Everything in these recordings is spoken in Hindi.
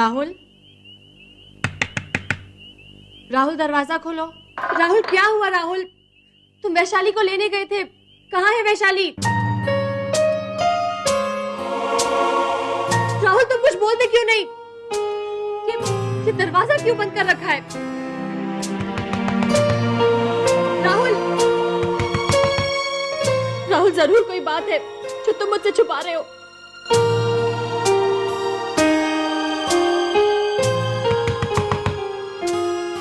राहुल, राहुल दरवाजा खोलो। राहुल क्या हुआ? राहुल, तुम वैशाली को लेने गए थे, कहाँ है वैशाली? राहुल तुम कुछ बोलते क्यों नहीं? ये दरवाजा क्यों बंद कर रखा है? राहुल, राहुल जरूर कोई बात है जो तुम मुझसे छुपा रहे हो।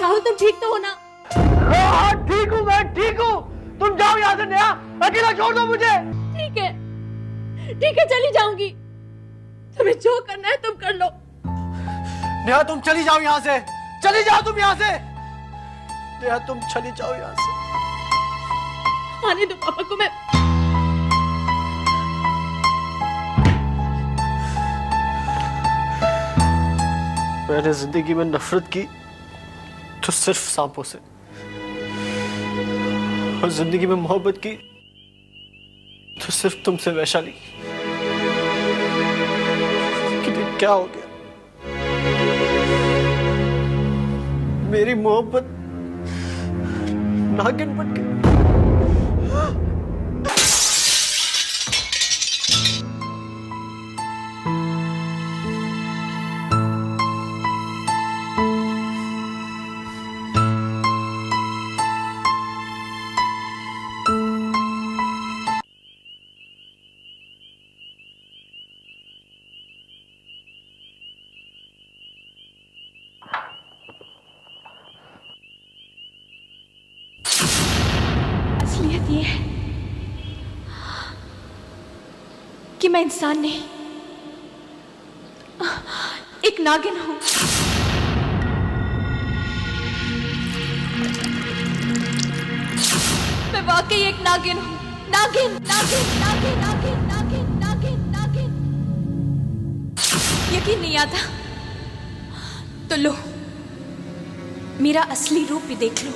राहुल तुम ठीक तो हो ना? हाँ ठीक हूँ, मैं ठीक हूँ। तुम जाओ यहाँ से नेहा, अकेला छोड़ दो मुझे। ठीक है, ठीक है, चली जाऊंगी। तुम्हें जो करना है तुम कर लो। नेहा तुम चली जाओ यहाँ से, चली जाओ तुम यहाँ से। नेहा तुम चली जाओ यहाँ से। आने दो पापा को। मैंने जिंदगी में नफरत की तो सिर्फ सांपों से, और जिंदगी में मोहब्बत की तो सिर्फ तुमसे वैशाली। लेकिन क्या हो गया? मेरी मोहब्बत नागिन बन गई। असलियत ये है कि मैं इंसान नहीं, एक नागिन हूं। मैं वाकई एक नागिन हूं। नागिन, नागिन, नागिन, नागिन, नागिन, नागिन, नागिन। यकीन नहीं आता तो लो, मेरा असली रूप भी देख लो।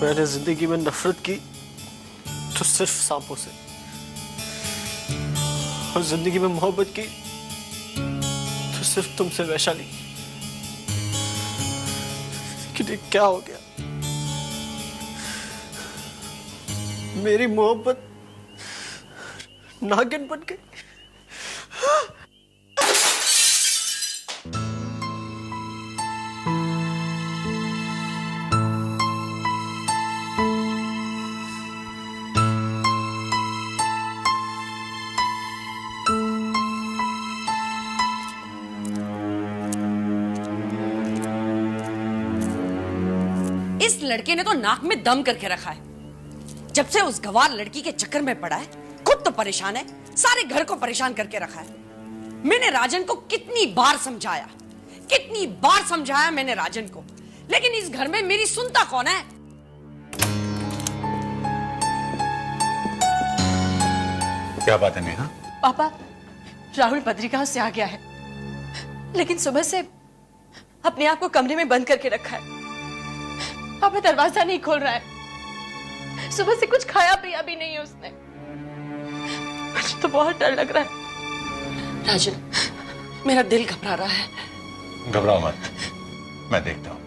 मैंने जिंदगी में नफरत की तो सिर्फ सांपों से, और जिंदगी में मोहब्बत की तो सिर्फ तुमसे वैशाली। लेकिन क्या हो गया? मेरी मोहब्बत नागिन बन गई। इस लड़के ने तो नाक में दम करके रखा है। जब से उस गवार लड़की के चक्कर में पड़ा है, खुद तो परेशान है, सारे घर को परेशान करके रखा है। मैंने राजन को कितनी बार समझाया मैंने राजन को, लेकिन इस घर में मेरी सुनता कौन है? क्या बात है नेहा? पापा, राहुल बद्रिकाह से आ गया है, लेकिन सुबह से अपने आप को कमरे में बंद करके रखा है। पापा दरवाजा नहीं खोल रहा है। सुबह से कुछ खाया पिया भी नहीं है उसने। मुझे तो बहुत डर लग रहा है। राजन, मेरा दिल घबरा रहा है। घबराओ मत, मैं देखता हूं।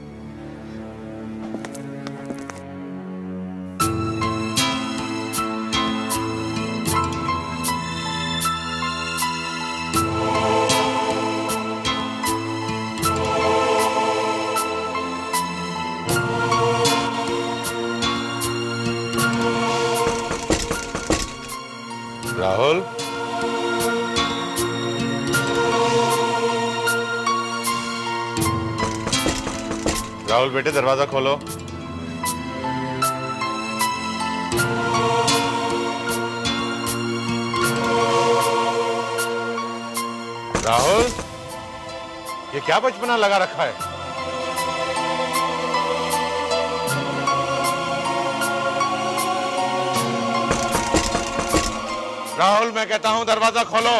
राहुल, राहुल बेटे दरवाजा खोलो। राहुल, ये क्या बचपना लगा रखा है? राहुल, मैं कहता हूं दरवाजा खोलो।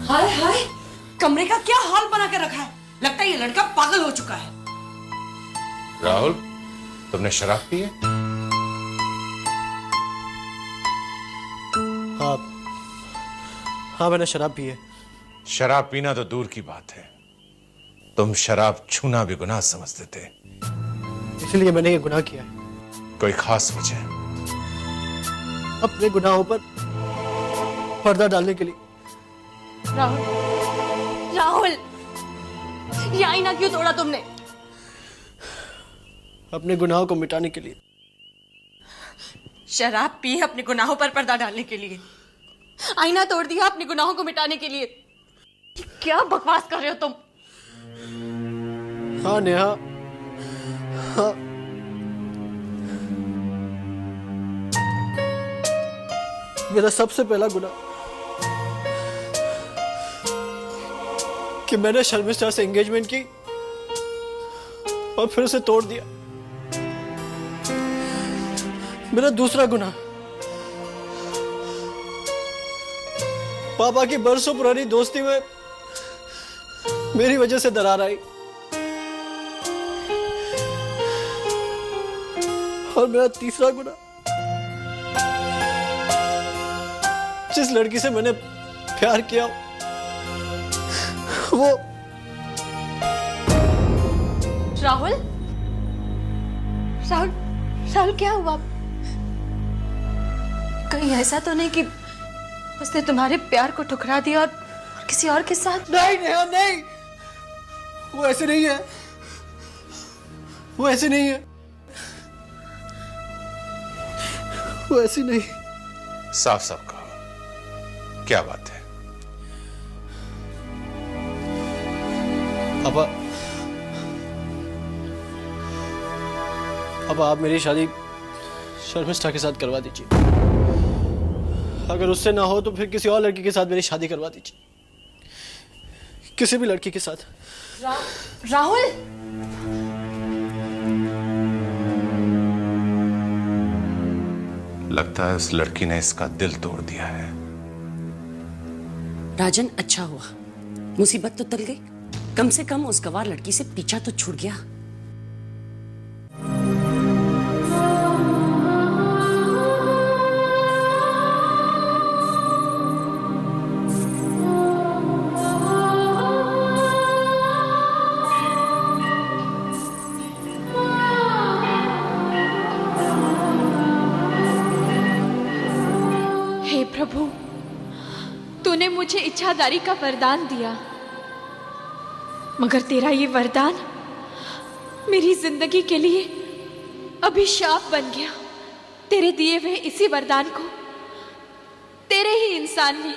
हाय हाय, कमरे का क्या हाल बना के रखा है। लगता है ये लड़का पागल हो चुका है। राहुल, तुमने शराब पी है? हाँ हाँ, मैंने शराब पी है। शराब पीना तो दूर की बात है, तुम शराब छूना भी गुनाह समझते थे। इसलिए मैंने ये गुनाह किया है। कोई खास वजह? अपने गुनाहों पर पर्दा डालने के लिए। राहुल, राहुल, ये आईना क्यों तोड़ा तुमने? अपने गुनाहों को मिटाने के लिए। शराब पी अपने गुनाहों पर पर्दा डालने के लिए, आईना तोड़ दिया अपने गुनाहों को मिटाने के लिए। क्या बकवास कर रहे हो तुम? हाँ नेहा, हाँ। मेरा सबसे पहला गुनाह कि मैंने शर्मिष्ठा से एंगेजमेंट की और फिर उसे तोड़ दिया। मेरा दूसरा गुनाह पापा की बरसों पुरानी दोस्ती में मेरी वजह से दरार आई। और मेरा तीसरा गुनाह जिस लड़की से मैंने प्यार किया वो। राहुल, राहुल, राहुल, क्या हुआ? कहीं ऐसा तो नहीं कि उसने तुम्हारे प्यार को ठुकरा दिया और किसी और के साथ? नहीं नेहा, नहीं, वो ऐसे नहीं है, वो ऐसे नहीं है, वो ऐसी नहीं। साफ साफ कहो, क्या बात है? अब आप मेरी शादी शर्मिष्ठा के साथ करवा दीजिए। अगर उससे ना हो तो फिर किसी और लड़की के साथ मेरी शादी करवा दीजिए, किसी भी लड़की के साथ। राहुल, लगता है उस लड़की ने इसका दिल तोड़ दिया है। राजन, अच्छा हुआ, मुसीबत तो टल गई। कम से कम उस गवार लड़की से पीछा तो छूट गया। हे प्रभु, तूने मुझे इच्छाधारी का वरदान दिया, मगर तेरा ये वरदान मेरी जिंदगी के लिए अभिशाप बन गया। तेरे दिए हुए इसी वरदान को तेरे ही इंसान ने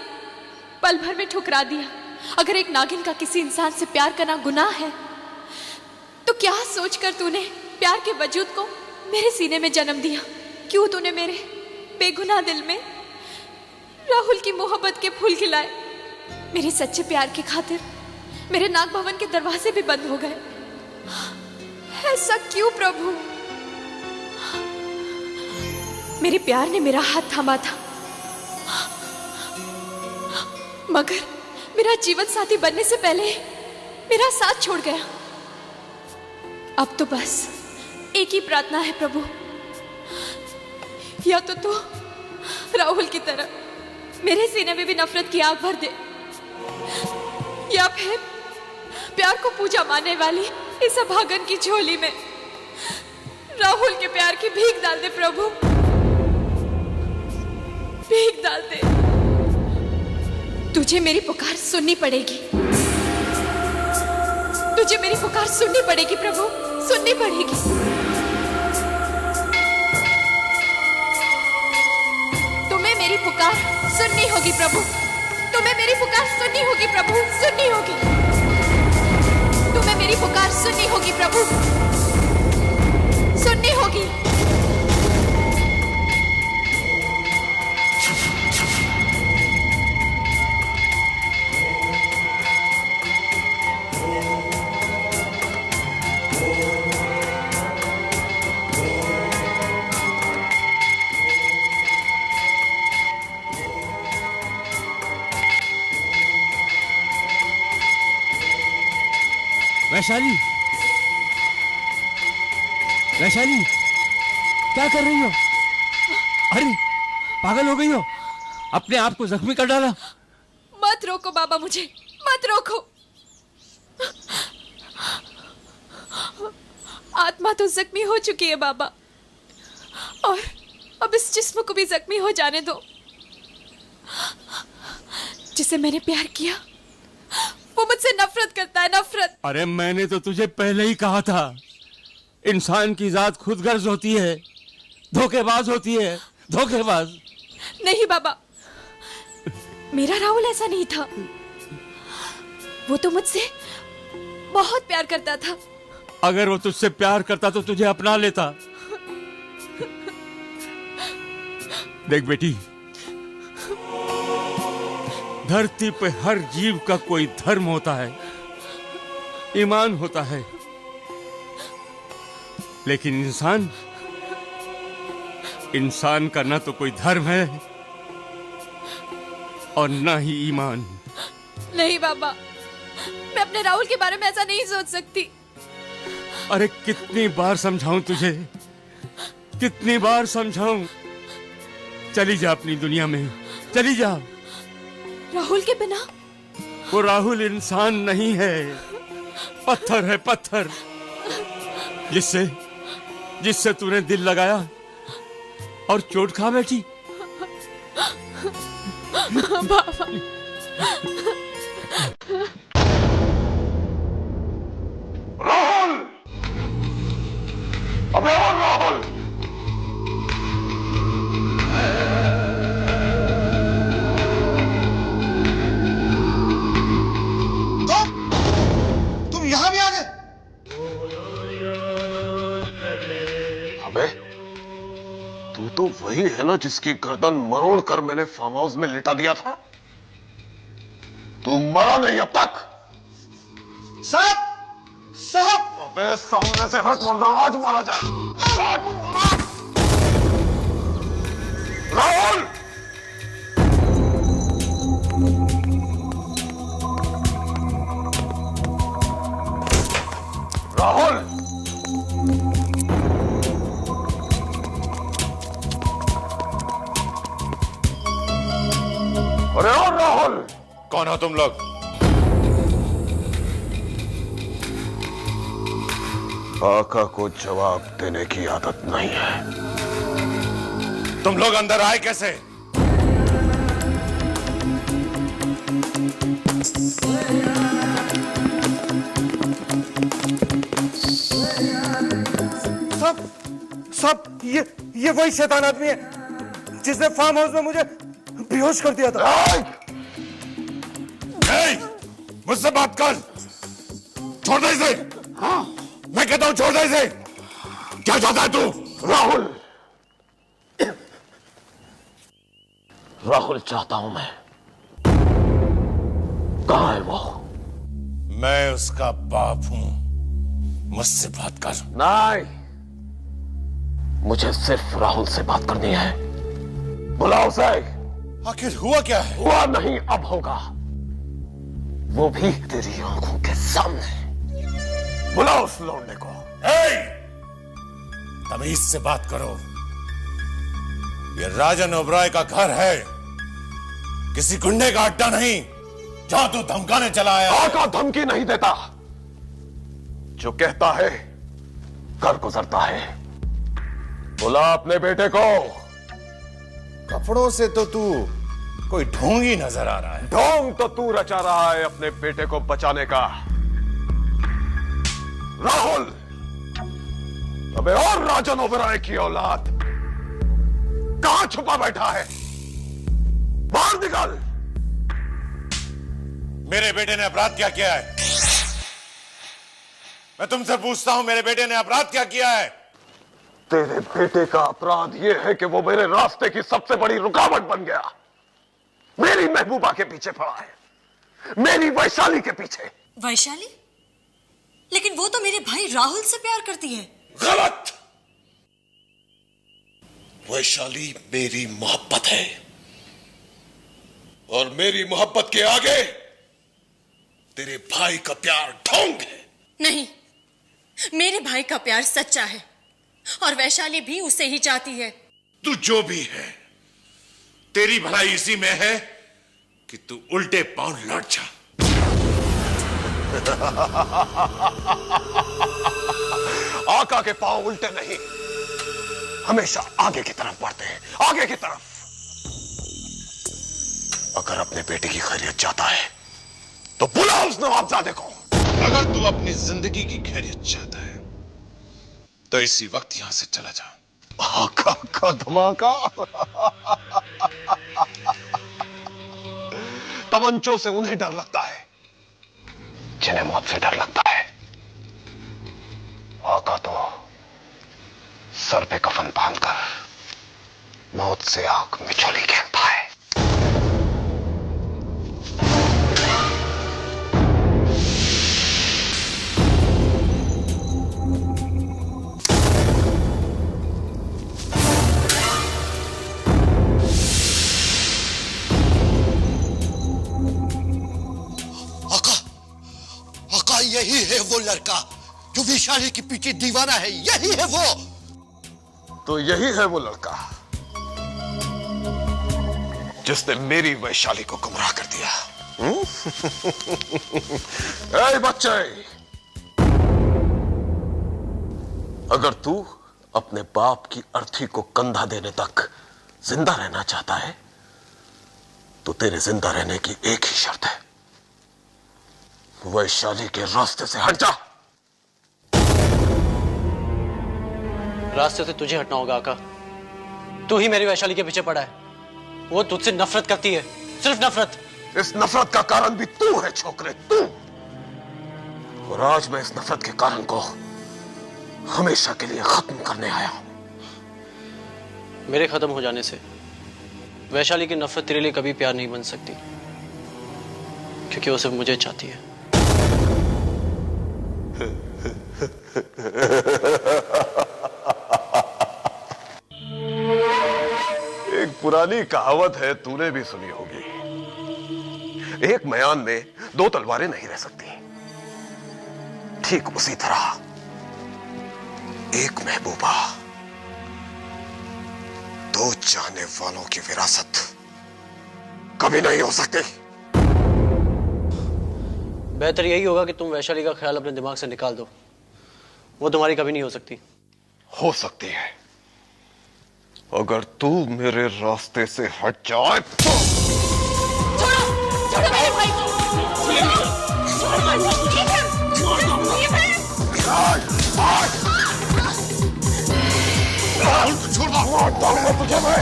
पल भर में ठुकरा दिया। अगर एक नागिन का किसी इंसान से प्यार करना गुनाह है, तो क्या सोचकर तूने प्यार के वजूद को मेरे सीने में जन्म दिया? क्यों तूने मेरे बेगुनाह दिल में राहुल की मोहब्बत के फूल खिलाए? मेरे सच्चे प्यार की खातिर मेरे नाग भवन के दरवाजे भी बंद हो गए। ऐसा क्यों प्रभु? मेरे प्यार ने मेरा हाथ थामा था, मगर मेरा जीवन साथी बनने से पहले मेरा साथ छोड़ गया। अब तो बस एक ही प्रार्थना है प्रभु, या तो राहुल की तरह मेरे सीने में भी नफरत की आग भर दे, या फिर प्यार को पूजा मानने वाली इस अभागन की झोली में राहुल के प्यार की भीख डाल दे प्रभु, भीख डाल दे। तुझे मेरी पुकार सुननी पड़ेगी, तुझे मेरी पुकार सुननी पड़ेगी प्रभु, सुननी पड़ेगी। तुम्हें मेरी पुकार सुननी होगी प्रभु, तुम्हें मेरी पुकार सुननी होगी प्रभु, सुननी होगी। तुम्हें मेरी पुकार सुननी होगी प्रभु, सुननी होगी। वैशाली, वैशाली, क्या कर रही हो? अरे पागल हो गई हो? अपने आप को जख्मी कर डाला। मत रोको बाबा, मुझे मत रोको। आत्मा तो जख्मी हो चुकी है बाबा, और अब इस जिस्म को भी जख्मी हो जाने दो। जिसे मैंने प्यार किया वो मुझसे नफरत करता है, नफरत। अरे मैंने तो तुझे पहले ही कहा था, इंसान की जात खुदगर्ज होती है, धोखेबाज होती है, धोखेबाज। नहीं बाबा, मेरा राहुल ऐसा नहीं था। वो तो मुझसे बहुत प्यार करता था। अगर वो तुझसे प्यार करता तो तुझे अपना लेता। देख बेटी, धरती पे हर जीव का कोई धर्म होता है, ईमान होता है, लेकिन इंसान का ना तो कोई धर्म है और ना ही ईमान। नहीं बाबा, मैं अपने राहुल के बारे में ऐसा नहीं सोच सकती। अरे कितनी बार समझाऊं तुझे, कितनी बार समझाऊं? चली जा अपनी दुनिया में, चली जा। राहुल के बिना? वो राहुल इंसान नहीं है, पत्थर है, पत्थर, जिससे तूने दिल लगाया और चोट खा बैठी। बाबा, राहुल! अबे और राहुल! तुम यहां भी आ गए? अबे तू तो वही है ना जिसकी गर्दन मरोड़ कर मैंने फार्म हाउस में लिटा दिया था। तू मरा नहीं अब तक। साहब, साहब! अबे सामने से हट वरना आज मारा जाए। राहुल! राहुल! अरे और राहुल! कौन हो तुम लोग? आका को जवाब देने की आदत नहीं है। तुम लोग अंदर आए कैसे? सब ये वही शैतान आदमी है जिसने फार्म हाउस में मुझे बेहोश कर दिया था। मुझसे बात कर। छोड़ दे इसे। मैं कहता हूं छोड़ दे इसे। क्या चाहता है तू? राहुल, राहुल चाहता हूं मैं। कहां है वो? मैं उसका बाप हूं, मुझसे बात कर। नहीं, मुझे सिर्फ राहुल से बात करनी है। बुलाओ उसे। आखिर हुआ क्या है? हुआ नहीं, अब होगा, वो भी तेरी आंखों के सामने। बुलाओ उस लौंडे को। तमीज से बात करो। ये राजन ओबराय का घर है, किसी गुंडे का अड्डा नहीं जहां तू धमकाने चला आया। आका धमकी नहीं देता, जो कहता है कर गुजरता है। बुला अपने बेटे को। कपड़ों से तो तू कोई ढोंगी नजर आ रहा है। ढोंग तो तू रचा रहा है अपने बेटे को बचाने का। राहुल, अबे और राजन ओबराय की औलाद कहां छुपा बैठा है? बाहर निकल। मेरे बेटे ने अपराध क्या किया है? मैं तुमसे पूछता हूं, मेरे बेटे ने अपराध क्या किया है? तेरे बेटे का अपराध यह है कि वो मेरे रास्ते की सबसे बड़ी रुकावट बन गया। मेरी महबूबा के पीछे पड़ा है, मेरी वैशाली के पीछे। वैशाली? लेकिन वो तो मेरे भाई राहुल से प्यार करती है। गलत। वैशाली मेरी मोहब्बत है, और मेरी मोहब्बत के आगे तेरे भाई का प्यार ढोंग है। नहीं, मेरे भाई का प्यार सच्चा है और वैशाली भी उसे ही चाहती है। तू जो भी है, तेरी भलाई इसी में है कि तू उल्टे पांव लौट जा। आका के पांव उल्टे नहीं, हमेशा आगे की तरफ बढ़ते हैं, आगे की तरफ। अगर अपने बेटे की खैरियत चाहता है तो बुला उस नवाबजादे को। अगर तू अपनी जिंदगी की खैरियत चाहता है तो इसी वक्त यहां से चला जा। आका का धमाका। तमंचों से उन्हें डर लगता है जिन्हें मौत से डर लगता है। आका तो सर पे कफन बांधकर मौत से आंख मिचोली खेलता है। यही है वो लड़का जो वैशाली के पीछे दीवाना है, यही है वो। तो यही है वो लड़का जिसने मेरी वैशाली को गुमराह कर दिया। ऐ बच्चे, अगर तू अपने बाप की अर्थी को कंधा देने तक जिंदा रहना चाहता है तो तेरे जिंदा रहने की एक ही शर्त है, वैशाली के रास्ते से हट जा। रास्ते से तुझे हटना होगा आका। तू ही मेरी वैशाली के पीछे पड़ा है। वो तुझसे नफरत करती है, सिर्फ नफरत। इस नफरत का कारण भी तू है छोकरे, तू। और आज मैं इस नफरत के कारण को हमेशा के लिए खत्म करने आया हूं। मेरे खत्म हो जाने से वैशाली की नफरत तेरे लिए कभी प्यार नहीं बन सकती, क्योंकि वो सिर्फ मुझे चाहती है। एक पुरानी कहावत है, तूने भी सुनी होगी, एक मयान में दो तलवारें नहीं रह सकती। ठीक उसी तरह एक महबूबा दो चाहने वालों की विरासत कभी नहीं हो सकती। बेहतर यही होगा कि तुम वैशाली का ख्याल अपने दिमाग से निकाल दो। वो तुम्हारी कभी नहीं हो सकती। हो सकती है, अगर तू मेरे रास्ते से हट जाए तो। छोड़ो, छोड़ो मेरे भाई को। राहुल को छोड़ तुझे मैं।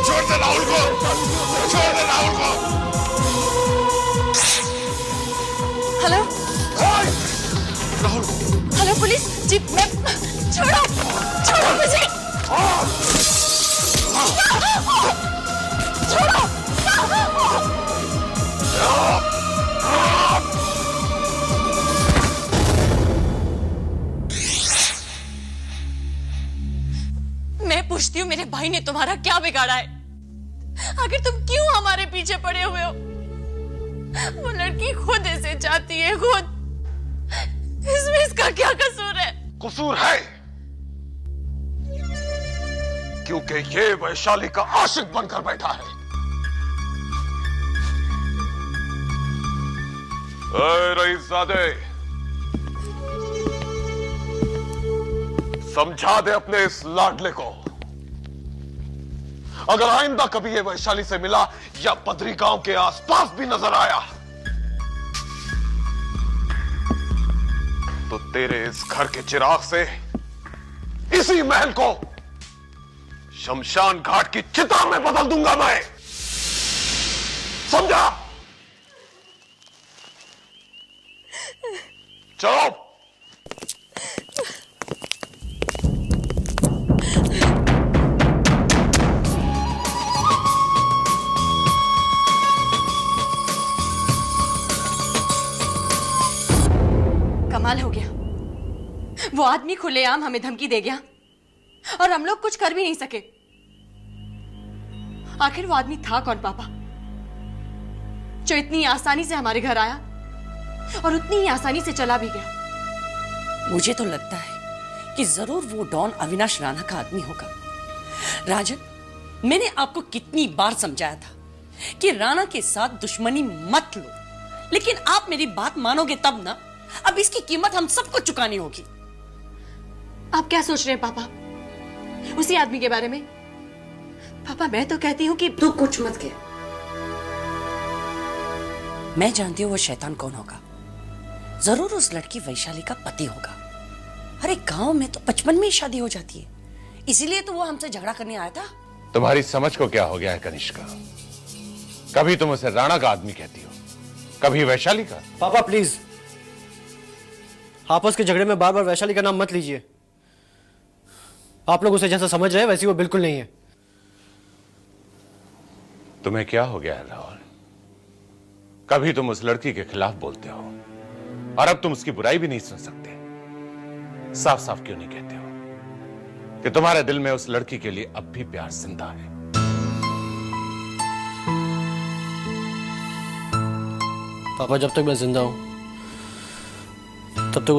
छोड़ दे राहुल को, छोड़ दे राहुल को। हेलो राहुल, हेलो पुलिस जी, मैं छोड़ो, छोड़ो मुझे, छोड़ो। मैं पूछती हूँ, मेरे भाई ने तुम्हारा क्या बिगाड़ा है? आखिर तुम क्यों हमारे पीछे पड़े हुए हो? वो लड़की खुद ऐसे चाहती है, खुद। इसमें इसका क्या कसूर है? कसूर है क्योंकि ये वैशाली का आशिक बनकर बैठा है। रईसजादे, समझा दे अपने इस लाडले को, अगर आइंदा कभी ये वैशाली से मिला या बद्री गांव के आसपास भी नजर आया तो तेरे इस घर के चिराग से इसी महल को शमशान घाट की चिता में बदल दूंगा मैं। समझा? चलो। कमाल हो गया, वो आदमी खुलेआम हमें धमकी दे गया और हम लोग कुछ कर भी नहीं सके। आखिर वो आदमी था कौन पापा, जो इतनी आसानी से हमारे घर आया और उतनी ही आसानी से चला भी गया। मुझे तो लगता है कि जरूर वो डॉन अविनाश राणा का आदमी होगा। राजन, मैंने आपको कितनी बार समझाया था कि राणा के साथ दुश्मनी मत लो, लेकिन आप मेरी बात मानोगे तब ना। अब इसकी कीमत हम सबको चुकानी होगी। आप क्या सोच रहे हैं पापा उसी आदमी के बारे में? पापा मैं तो कहती हूँ कि तू कुछ मत कह। मैं जानती हूँ वो शैतान कौन होगा। जरूर उस लड़की वैशाली का पति होगा। अरे गांव में तो 55 में ही शादी हो जाती है, इसीलिए तो वो हमसे झगड़ा करने आया था। तुम्हारी समझ को क्या हो गया है कनिष्का? कभी तुम उसे राणा का आदमी कहती हो, कभी वैशाली का। पापा प्लीज आपस के झगड़े में बार बार वैशाली का नाम मत लीजिए। आप लोग उसे जैसा समझ रहे हैं वैसी वो बिल्कुल नहीं है। तुम्हें क्या हो गया है राहुल? कभी तुम उस लड़की के खिलाफ बोलते हो और अब तुम उसकी बुराई भी नहीं सुन सकते। साफ साफ क्यों नहीं कहते हो कि तुम्हारे दिल में उस लड़की के लिए अब भी प्यार जिंदा है? पापा जब तक मैं जिंदा हूं तब तक